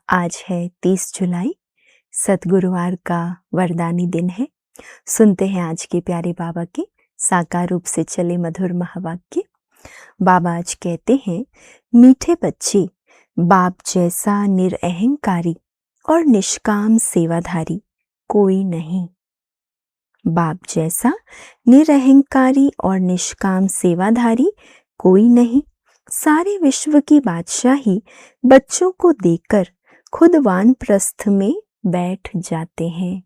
आज है 30 जुलाई, सद्गुरुवार का वरदानी दिन है। सुनते हैं आज के प्यारे बाबा के साकार रूप से चले मधुर महावाक्य। बाबा आज कहते हैं, मीठे बच्चे, बाप जैसा निरअहंकारी और निष्काम सेवाधारी कोई नहीं। बाप जैसा निरअहंकारी और निष्काम सेवाधारी कोई नहीं। सारे विश्व की बादशाही बच्चों को देकर खुद वानप्रस्थ में बैठ जाते हैं।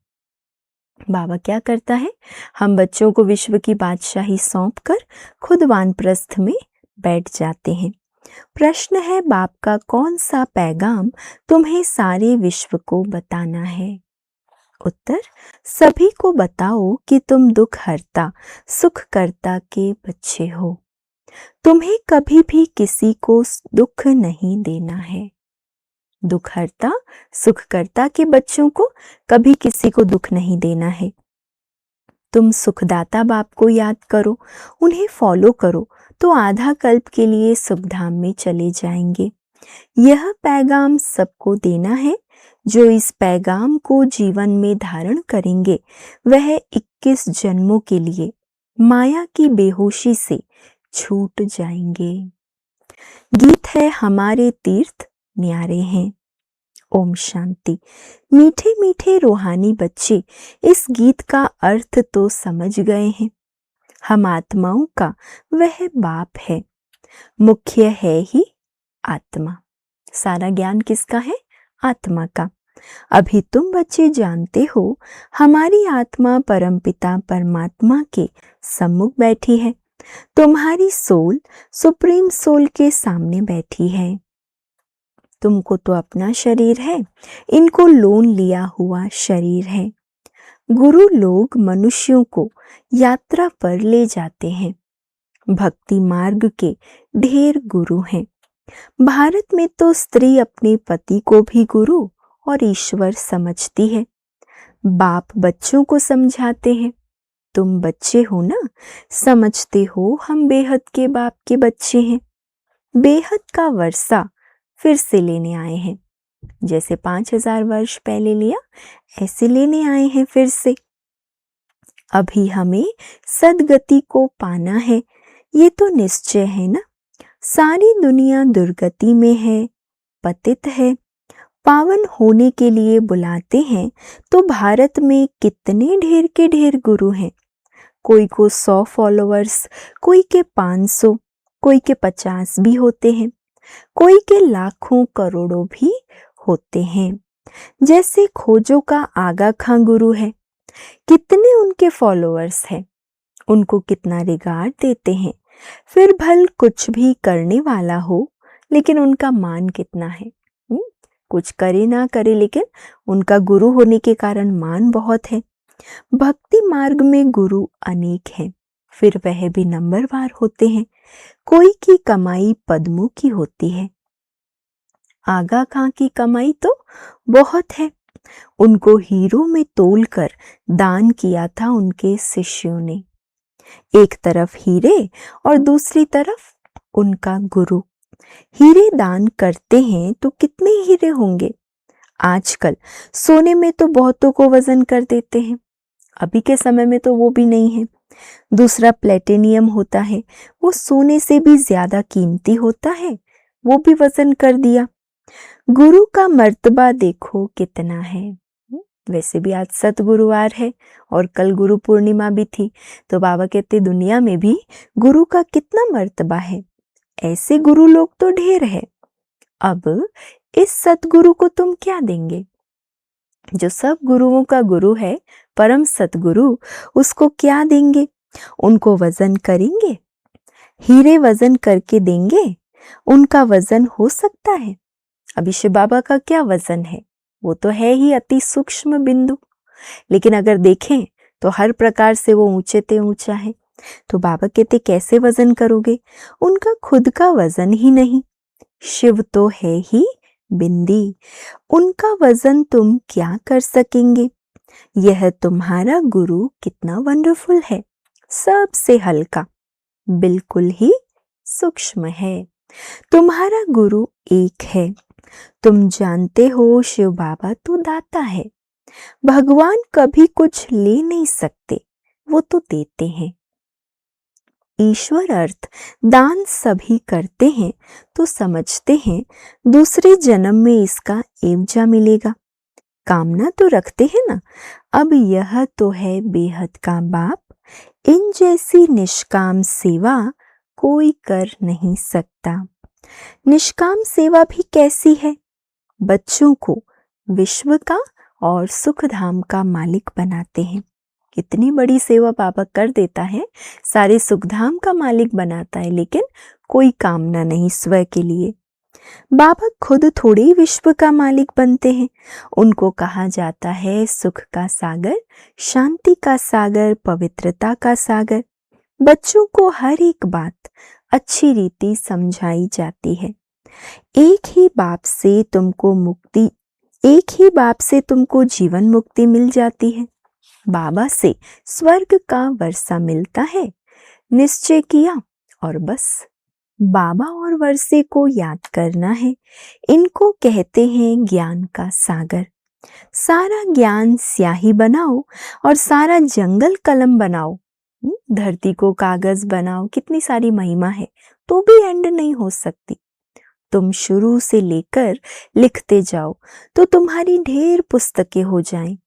बाबा क्या करता है? हम बच्चों को विश्व की बादशाही सौंपकर खुद वानप्रस्थ में बैठ जाते हैं। प्रश्न है, बाप का कौन सा पैगाम तुम्हें सारे विश्व को बताना है? उत्तर, सभी को बताओ कि तुम दुख हरता सुख करता के बच्चे हो। तुम्हें कभी भी किसी को दुख नहीं देना है। दुख हरता सुख करता के बच्चों को कभी किसी को दुख नहीं देना है। तुम सुखदाता बाप को याद करो, उन्हें फॉलो करो तो आधा कल्प के लिए सुखधाम में चले जाएंगे। यह पैगाम सबको देना है। जो इस पैगाम को जीवन में धारण करेंगे वह 21 जन्मों के लिए माया की बेहोशी से छूट जाएंगे। गीत है, हमारे तीर्थ न्यारे हैं। ओम शांति। मीठे मीठे रूहानी बच्चे, इस गीत का अर्थ तो समझ गए हैं। हम आत्माओं का वह बाप है। मुख्य है ही आत्मा। सारा ज्ञान किसका है? आत्मा का। अभी तुम बच्चे जानते हो, हमारी आत्मा परमपिता परमात्मा के सम्मुख बैठी है। तुम्हारी सोल सुप्रीम सोल के सामने बैठी है। तुमको तो अपना शरीर है, इनको लोन लिया हुआ शरीर है। गुरु लोग मनुष्यों को यात्रा पर ले जाते हैं। भक्ति मार्ग के ढेर गुरु हैं। भारत में तो स्त्री अपने पति को भी गुरु और ईश्वर समझती है। बाप बच्चों को समझाते हैं, तुम बच्चे हो ना, समझते हो हम बेहद के बाप के बच्चे हैं। बेहद का वर्षा फिर से लेने आए हैं। जैसे 5000 वर्ष पहले लिया, ऐसे लेने आए हैं फिर से। अभी हमें सदगति को पाना है, ये तो निश्चय है ना। सारी दुनिया दुर्गति में है, पतित है। पावन होने के लिए बुलाते हैं तो भारत में कितने ढेर के ढेर गुरु हैं। कोई को 100 फॉलोअर्स, कोई के 500, कोई के 50 भी होते हैं, कोई के लाखों करोड़ों भी होते हैं। जैसे खोजो का आगा खां गुरु है, कितने उनके फॉलोअर्स हैं, उनको कितना रिगार्ड देते हैं। फिर भल कुछ भी करने वाला हो, लेकिन उनका मान कितना है। कुछ करे ना करे, लेकिन उनका गुरु होने के कारण मान बहुत है। भक्ति मार्ग में गुरु अनेक हैं, फिर वह भी नंबरवार होते हैं। कोई की कमाई पद्मों की होती है, आगा खां की कमाई तो बहुत है। उनको हीरो में तोलकर दान किया था उनके शिष्यों ने। एक तरफ हीरे और दूसरी तरफ उनका गुरु। हीरे दान करते हैं तो कितने हीरे होंगे। आजकल सोने में तो बहुतों को वजन कर देते हैं, अभी के समय में तो वो भी नहीं है। दूसरा प्लेटिनियम होता है, वो सोने से भी ज्यादा कीमती होता है, वो भी वजन कर दिया। गुरु का मर्तबा देखो कितना है। वैसे भी आज सतगुरुवार है और कल गुरु पूर्णिमा भी थी, तो बाबा कहते दुनिया में भी गुरु का कितना मर्तबा है। ऐसे गुरु लोग तो ढेर है। अब इस सतगुरु को तुम क्या देंगे? जो सब गुरुओं का गुरु है, परम सतगुरु, उसको क्या देंगे? उनको वजन करेंगे? हीरे वजन करके देंगे? उनका वजन हो सकता है? अभी शिव बाबा का क्या वजन है? वो तो है ही अति सूक्ष्म बिंदु, लेकिन अगर देखें तो हर प्रकार से वो ऊंचे ते ऊंचा है। तो बाबा कहते कैसे वजन करोगे? उनका खुद का वजन ही नहीं। शिव तो है ही बिंदी, उनका वजन तुम क्या कर सकेंगे? यह तुम्हारा गुरु कितना वंडरफुल है, सबसे हल्का, बिल्कुल ही सूक्ष्म है। तुम्हारा गुरु एक है, तुम जानते हो शिव बाबा तो दाता है, भगवान कभी कुछ ले नहीं सकते, वो तो देते हैं। ईश्वर अर्थ दान सभी करते हैं तो समझते हैं दूसरे जन्म में इसका एवजा मिलेगा। कामना तो रखते हैं ना। अब यह तो है बेहद का बाप, इन जैसी निष्काम सेवा कोई कर नहीं सकता। निष्काम सेवा भी कैसी है? बच्चों को विश्व का और सुख धाम का मालिक बनाते हैं। कितनी बड़ी सेवा बाबा कर देता है, सारे सुखधाम का मालिक बनाता है, लेकिन कोई कामना नहीं स्व के लिए। बाबा खुद थोड़ी विश्व का मालिक बनते हैं। उनको कहा जाता है सुख का सागर, शांति का सागर, पवित्रता का सागर। बच्चों को हर एक बात अच्छी रीति समझाई जाती है। एक ही बाप से तुमको जीवन मुक्ति मिल जाती है। बाबा से स्वर्ग का वर्षा मिलता है। निश्चय किया और बस बाबा और वर्षे को याद करना है। इनको कहते हैं ज्ञान का सागर। सारा ज्ञान स्याही बनाओ और सारा जंगल कलम बनाओ, धरती को कागज बनाओ। कितनी सारी महिमा है, तो भी एंड नहीं हो सकती। तुम शुरू से लेकर लिखते जाओ तो तुम्हारी ढेर पुस्तकें हो जाएं।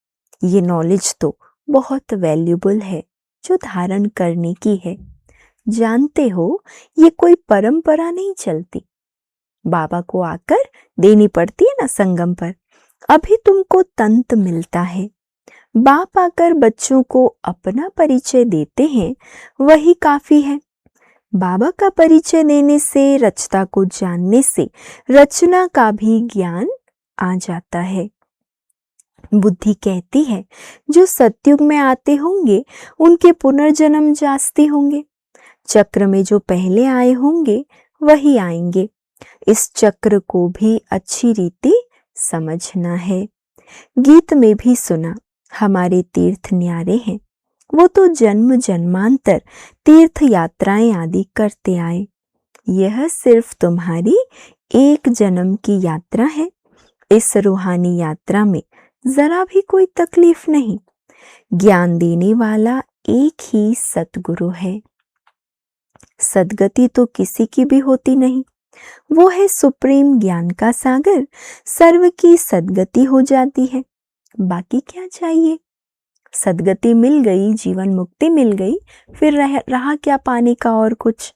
ये नॉलेज तो बहुत वैल्यूबल है, जो धारण करने की है। जानते हो ये कोई परंपरा नहीं चलती, बाबा को आकर देनी पड़ती है ना संगम पर, अभी तुमको तंत मिलता है। बाप आकर बच्चों को अपना परिचय देते हैं, वही काफी है। बाबा का परिचय देने से, रचता को जानने से रचना का भी ज्ञान आ जाता है। बुद्धि कहती है जो सतयुग में आते होंगे उनके पुनर्जन्म जास्ती होंगे। चक्र में जो पहले आए होंगे वही आएंगे। इस चक्र को भी अच्छी रीति समझना है। गीत में भी सुना, हमारे तीर्थ न्यारे हैं, वो तो जन्म जन्मांतर तीर्थ यात्राएं आदि करते आए। यह सिर्फ तुम्हारी एक जन्म की यात्रा है। इस रूहानी यात्रा में जरा भी कोई तकलीफ नहीं। ज्ञान देने वाला एक ही सतगुरु है। सदगति तो किसी की भी होती नहीं, वो है सुप्रीम ज्ञान का सागर। सर्व की सदगति हो जाती है, बाकी क्या चाहिए? सदगति मिल गई, जीवन मुक्ति मिल गई, फिर रहा क्या पाने का और कुछ?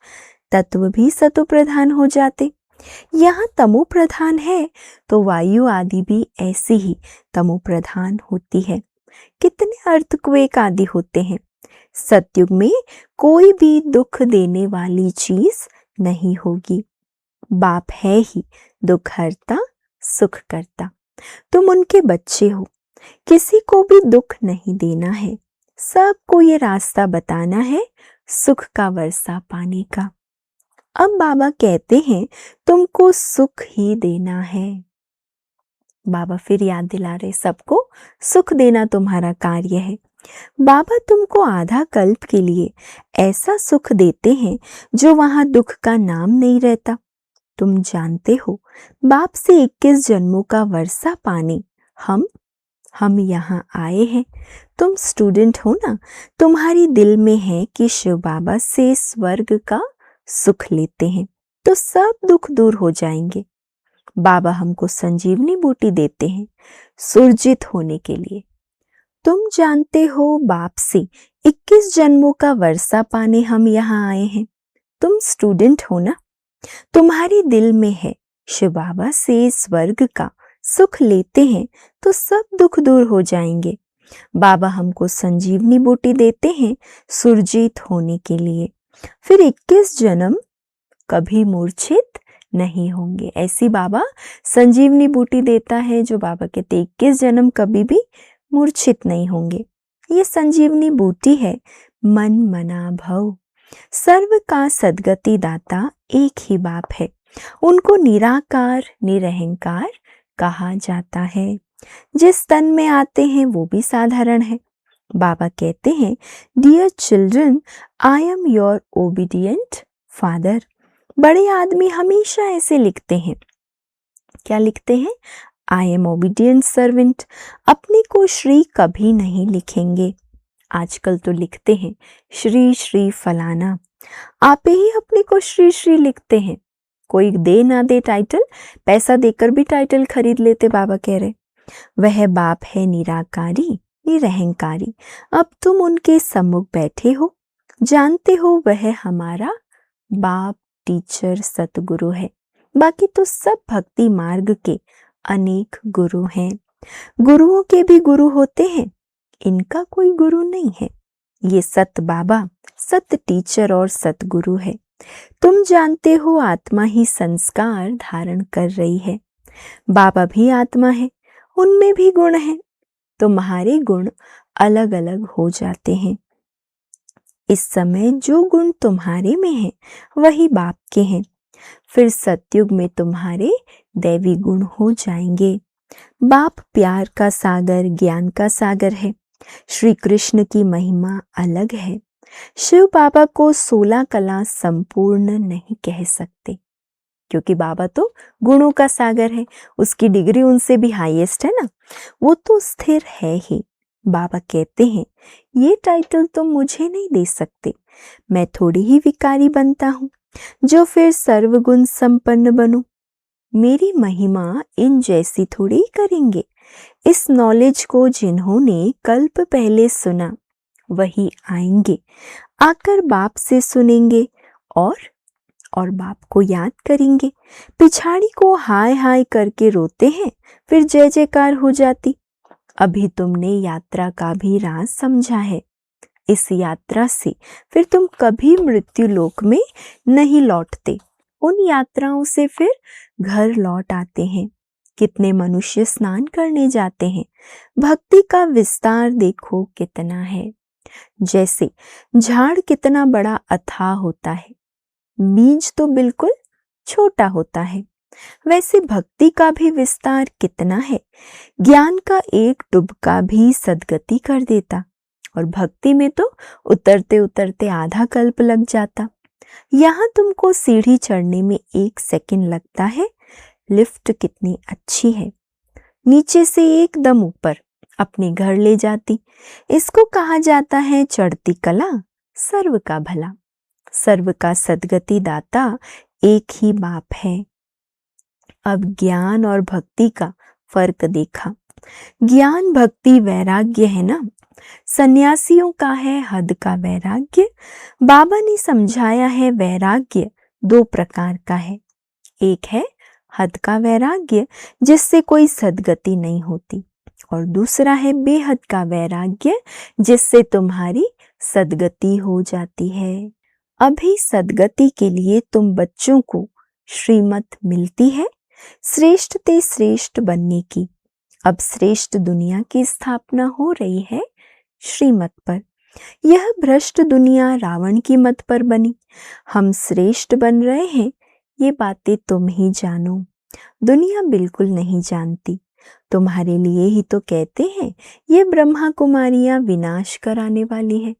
तत्व भी सतो प्रधान हो जाते। यहाँ तमो प्रधान है तो वायु आदि भी ऐसी ही तमो प्रधान होती है। कितने अर्थक्वेक आदि होते हैं। सतयुग में कोई भी दुख देने वाली चीज नहीं होगी। बाप है ही दुख हरता सुख करता। तुम उनके बच्चे हो, किसी को भी दुख नहीं देना है। सबको ये रास्ता बताना है सुख का वर्षा पाने का। अब बाबा कहते हैं तुमको सुख ही देना है। बाबा फिर याद दिला रहे सबको, सुख देना तुम्हारा कार्य है। बाबा तुमको आधा कल्प के लिए ऐसा सुख देते हैं जो वहां दुख का नाम नहीं रहता। तुम जानते हो बाप से 21 जन्मों का वर्षा पाने हम यहाँ आए हैं। तुम स्टूडेंट हो ना, तुम्हारी दिल में है कि शिव बाबा से स्वर्ग का सुख लेते हैं तो सब दुख दूर हो जाएंगे। बाबा हमको संजीवनी बूटी देते हैं सुरजित होने के लिए। तुम जानते हो बाप से 21 जन्मों का वर्षा पाने हम यहाँ आए हैं। तुम स्टूडेंट हो ना, तुम्हारी दिल में है शिव बाबा से स्वर्ग का सुख लेते हैं तो सब दुख दूर हो जाएंगे। बाबा हमको संजीवनी बूटी देते हैं सुरजीत होने के लिए, फिर 21 जन्म कभी मूर्छित नहीं होंगे। ऐसी बाबा संजीवनी बूटी देता है जो बाबा कहते 21 जन्म कभी भी मूर्छित नहीं होंगे। ये संजीवनी बूटी है मन मना भव। सर्व का सदगति दाता एक ही बाप है, उनको निराकार निरहंकार कहा जाता है। जिस तन में आते हैं वो भी साधारण है। बाबा कहते हैं dear children, I am your obedient father. बड़े आदमी हमेशा ऐसे लिखते हैं, क्या लिखते हैं? I am obedient servant. अपने को श्री कभी नहीं लिखेंगे। आजकल तो लिखते हैं श्री श्री फलाना। आप ही अपने को श्री श्री लिखते हैं। कोई दे ना दे टाइटल, पैसा देकर भी टाइटल खरीद लेते। बाबा कह रहे वह बाप है निराकारी निरहंकारी। अब तुम उनके सम्मुख बैठे हो, जानते हो वह हमारा बाप टीचर सतगुरु है। बाकी तो सब भक्ति मार्ग के अनेक गुरु हैं। गुरुओं के भी गुरु होते हैं, इनका कोई गुरु नहीं है। ये सत बाबा, सत टीचर और सतगुरु है। तुम जानते हो आत्मा ही संस्कार धारण कर रही है। बाबा भी आत्मा है, उनमें भी गुण हैं। तुम्हारे गुण अलग अलग हो जाते हैं। इस समय जो गुण तुम्हारे में है वही बाप के हैं। फिर सतयुग में तुम्हारे दैवी गुण हो जाएंगे। बाप प्यार का सागर, ज्ञान का सागर है। श्री कृष्ण की महिमा अलग है। शिव बाबा को 16 कला संपूर्ण नहीं कह सकते, क्योंकि बाबा तो गुणों का सागर है। उसकी डिग्री उनसे भी हाईएस्ट है ना, वो तो स्थिर है ही। बाबा कहते हैं ये टाइटल तुम मुझे नहीं दे सकते, मैं थोड़ी ही विकारी बनता हूँ जो फिर सर्वगुण संपन्न बनूं। मेरी महिमा इन जैसी थोड़ी करेंगे। इस नॉलेज को जिन्होंने कल्प पहले सुना वही आएंगे, आकर बाप से सुनेंगे और बाप को याद करेंगे। पिछाड़ी को हाय हाय करके रोते हैं, फिर जय जयकार हो जाती। अभी तुमने यात्रा का भी राज समझा है। इस यात्रा से फिर तुम कभी मृत्यु लोक में नहीं लौटते। उन यात्राओं से फिर घर लौट आते हैं। कितने मनुष्य स्नान करने जाते हैं। भक्ति का विस्तार देखो कितना है। जैसे झाड़ कितना बड़ा अथाह होता है, बीज तो बिल्कुल छोटा होता है, वैसे भक्ति का भी विस्तार कितना है। ज्ञान का एक डुबका भी सदगति कर देता, और भक्ति में तो उतरते उतरते आधा कल्प लग जाता। यहाँ तुमको सीढ़ी चढ़ने में 1 सेकंड लगता है। लिफ्ट कितनी अच्छी है, नीचे से एकदम ऊपर अपने घर ले जाती। इसको कहा जाता है चढ़ती कला सर्व का भला। सर्व का सदगति दाता एक ही बाप है। अब ज्ञान और भक्ति का फर्क देखा। ज्ञान भक्ति वैराग्य है ना, सन्यासियों का है हद का वैराग्य। बाबा ने समझाया है वैराग्य 2 प्रकार का है। एक है हद का वैराग्य जिससे कोई सदगति नहीं होती, और दूसरा है बेहद का वैराग्य जिससे तुम्हारी सदगति हो जाती है। अभी सदगति के लिए तुम बच्चों को श्रीमत मिलती है श्रेष्ठ ते श्रेष्ठ बनने की। अब श्रेष्ठ दुनिया की स्थापना हो रही है श्रीमत पर। यह भ्रष्ट दुनिया रावण की मत पर बनी। हम श्रेष्ठ बन रहे हैं, ये बातें तुम ही जानो, दुनिया बिल्कुल नहीं जानती। तुम्हारे लिए ही तो कहते हैं ये ब्रह्मा कुमारियां विनाश कराने वाली है।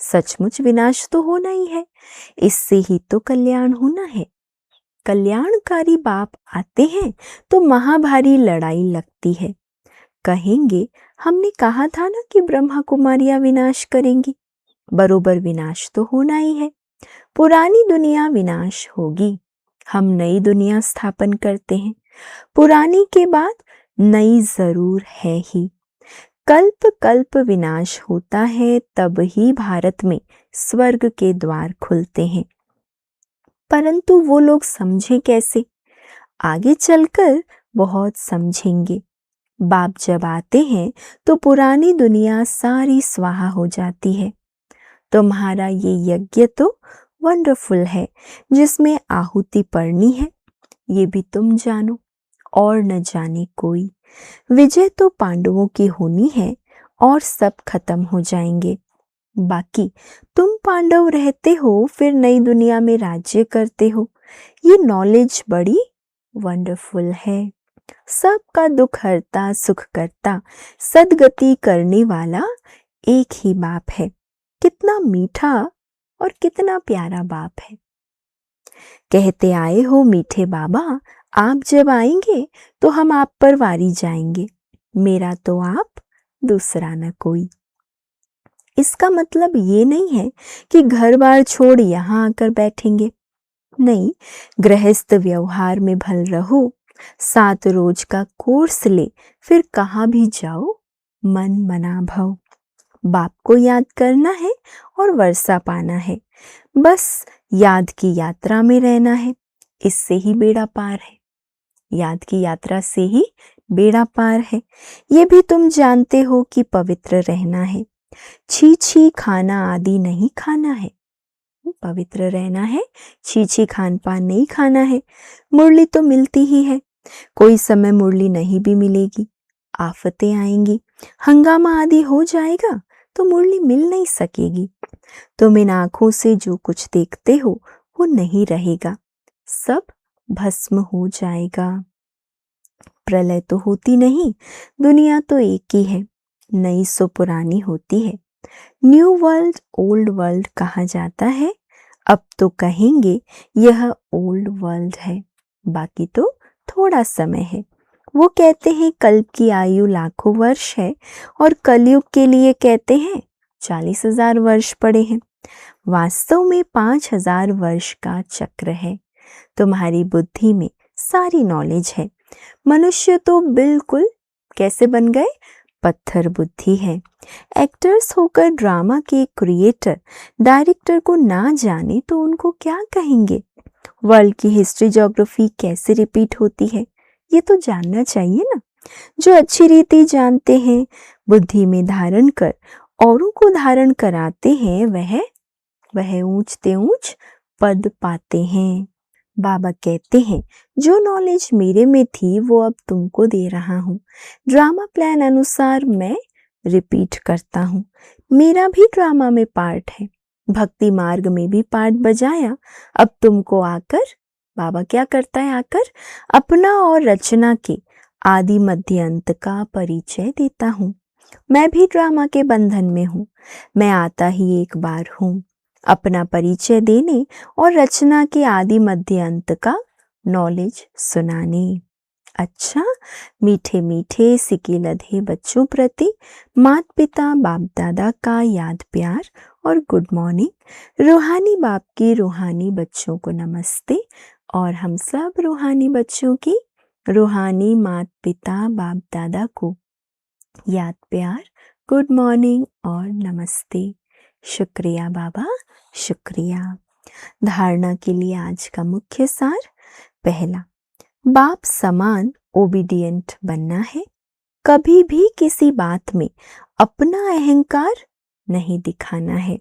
सचमुच विनाश तो होना ही है, इससे ही तो कल्याण होना है। कल्याणकारी बाप आते हैं तो महाभारी लड़ाई लगती है। कहेंगे हमने कहा था ना कि ब्रह्मा कुमारियां विनाश करेंगी। बरोबर विनाश तो होना ही है। पुरानी दुनिया विनाश होगी, हम नई दुनिया स्थापन करते हैं। पुरानी के बाद नई जरूर है ही। कल्प कल्प विनाश होता है, तब ही भारत में स्वर्ग के द्वार खुलते हैं। परंतु वो लोग समझे कैसे? आगे चलकर बहुत समझेंगे। बाप जब आते हैं तो पुरानी दुनिया सारी स्वाहा हो जाती है। तुम्हारा ये यज्ञ तो वंडरफुल है जिसमें आहुति पड़नी है, ये भी तुम जानो और न जाने कोई। विजय तो पांडवों की होनी है और सब खत्म हो जाएंगे। बाकी तुम पांडव रहते हो, फिर नई दुनिया में राज्य करते हो। ये नॉलेज बड़ी वंडरफुल है। सबका दुख हरता सुख करता सदगति करने वाला एक ही बाप है। कितना मीठा और कितना प्यारा बाप है। कहते आए हो मीठे बाबा आप जब आएंगे तो हम आप पर वारी जाएंगे, मेरा तो आप, दूसरा न कोई। इसका मतलब ये नहीं है कि घर बार छोड़ यहाँ आकर बैठेंगे। नहीं, गृहस्थ व्यवहार में भल रहो, 7 रोज का कोर्स ले, फिर कहाँ भी जाओ, मन मना भव। बाप को याद करना है और वर्षा पाना है, बस याद की यात्रा में रहना है, इससे ही बेड़ा पार है। याद की यात्रा से ही बेड़ा पार है। ये भी तुम जानते हो कि पवित्र रहना है, छी छी खाना आदि नहीं खाना है। पवित्र रहना है, छी छी खान पान नहीं खाना है। मुरली तो मिलती ही है, कोई समय मुरली नहीं भी मिलेगी, आफतें आएंगी, हंगामा आदि हो जाएगा तो मुरली मिल नहीं सकेगी। तुम इन आंखों से जो कुछ देखते हो वो नहीं रहेगा, सब भस्म हो जाएगा। प्रलय तो होती नहीं, दुनिया तो एक ही है, नई सो पुरानी होती है। न्यू वर्ल्ड ओल्ड वर्ल्ड कहा जाता है, अब तो कहेंगे यह ओल्ड वर्ल्ड है, बाकी तो थोड़ा समय है। वो कहते हैं कल्प की आयु लाखों वर्ष है और कलयुग के लिए कहते हैं 40,000 वर्ष पड़े हैं। वास्तव में 5,000 वर्ष का चक्र है। तुम्हारी बुद्धि में सारी नॉलेज है। मनुष्य तो बिल्कुल कैसे बन गए, पत्थर बुद्धि है। एक्टर्स होकर ड्रामा के क्रिएटर डायरेक्टर को ना जाने तो उनको क्या कहेंगे। वर्ल्ड की हिस्ट्री ज्योग्राफी कैसे रिपीट होती है ये तो जानना चाहिए ना। जो अच्छी रीति जानते हैं, बुद्धि में धारण कर औरों को धारण कराते हैं, वह ऊंचते ऊंच पद पाते हैं। बाबा कहते हैं जो नॉलेज मेरे में थी वो अब तुमको दे रहा हूँ। ड्रामा प्लान अनुसार मैं रिपीट करता हूँ। मेरा भी ड्रामा में पार्ट है, भक्ति मार्ग में भी पार्ट बजाया। अब तुमको आकर बाबा क्या करता है, आकर अपना और रचना के आदि मध्य अंत का परिचय देता हूँ। मैं भी ड्रामा के बंधन में हूँ, मैं आता ही एक बार हूँ, अपना परिचय देने और रचना के आदि मध्य अंत का नॉलेज सुनाने। अच्छा, मीठे मीठे सिके लधे बच्चों प्रति मात पिता बाप दादा का याद प्यार और गुड मॉर्निंग। रूहानी बाप की रूहानी बच्चों को नमस्ते और हम सब रूहानी बच्चों की रूहानी मात पिता बाप दादा को याद प्यार, गुड मॉर्निंग और नमस्ते। शुक्रिया बाबा, शुक्रिया। धारणा के लिए आज का मुख्य सार, पहला, बाप समान ओबीडियंट बनना है। कभी भी किसी बात में अपना अहंकार नहीं दिखाना है,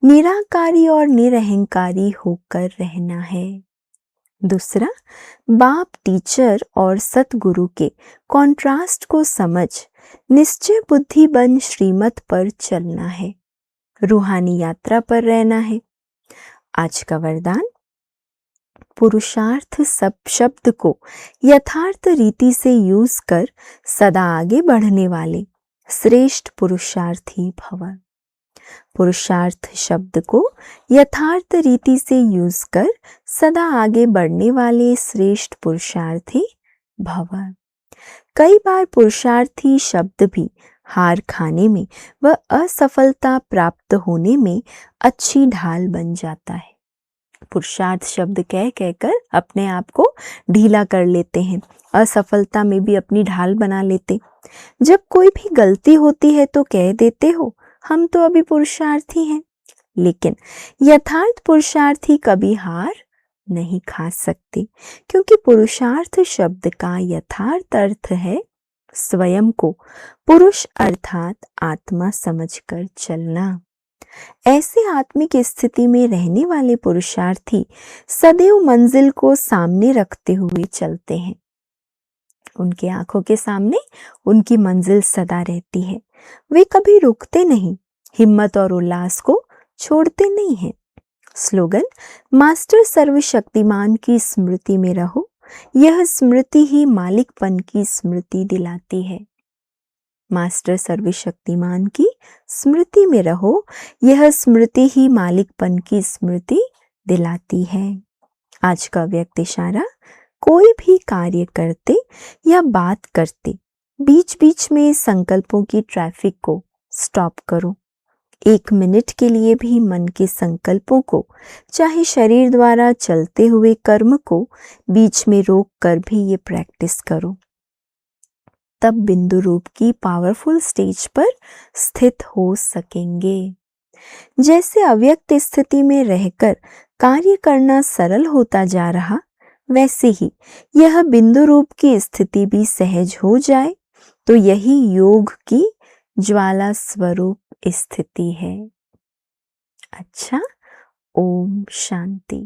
निराकारी और निरअहंकारी होकर रहना है। दूसरा, बाप टीचर और सतगुरु के कॉन्ट्रास्ट को समझ निश्चय बुद्धि बन श्रीमत पर चलना है, रूहानी यात्रा पर रहना है। आज का वरदान, पुरुषार्थ सब शब्द को यथार्थ रीति से यूज कर सदा आगे बढ़ने वाले श्रेष्ठ पुरुषार्थी भव। पुरुषार्थ शब्द को यथार्थ रीति से यूज कर सदा आगे बढ़ने वाले श्रेष्ठ पुरुषार्थी भव। कई बार पुरुषार्थी शब्द भी हार खाने में व असफलता प्राप्त होने में अच्छी ढाल बन जाता है। पुरुषार्थ शब्द कह कहकर अपने आप को ढीला कर लेते हैं, असफलता में भी अपनी ढाल बना लेते। जब कोई भी गलती होती है तो कह देते हो हम तो अभी पुरुषार्थी हैं, लेकिन यथार्थ पुरुषार्थी कभी हार नहीं खा सकते, क्योंकि पुरुषार्थ शब्द का यथार्थ अर्थ है स्वयं को पुरुष अर्थात आत्मा समझकर चलना। ऐसे आत्मिक स्थिति में रहने वाले पुरुषार्थी सदैव मंजिल को सामने रखते हुए चलते हैं। उनकी आंखों के सामने उनकी मंजिल सदा रहती है। वे कभी रुकते नहीं, हिम्मत और उल्लास को छोड़ते नहीं हैं। स्लोगन, मास्टर सर्वशक्तिमान की स्मृति में रहो, यह स्मृति ही मालिकपन की स्मृति दिलाती है। मास्टर सर्वशक्तिमान की स्मृति में रहो, यह स्मृति ही मालिकपन की स्मृति दिलाती है। आज का व्यक्त इशारा, कोई भी कार्य करते या बात करते बीच बीच में संकल्पों की ट्रैफिक को स्टॉप करो। 1 मिनट के लिए भी मन के संकल्पों को, चाहे शरीर द्वारा चलते हुए कर्म को, बीच में रोक कर भी ये प्रैक्टिस करो। तब बिंदु रूप की पावरफुल स्टेज पर स्थित हो सकेंगे। जैसे अव्यक्त स्थिति में रहकर कार्य करना सरल होता जा रहा, वैसे ही यह बिंदु रूप की स्थिति भी सहज हो जाए तो यही योग की ज्वाला स्वरूप स्थिति है। अच्छा, ओम शांति।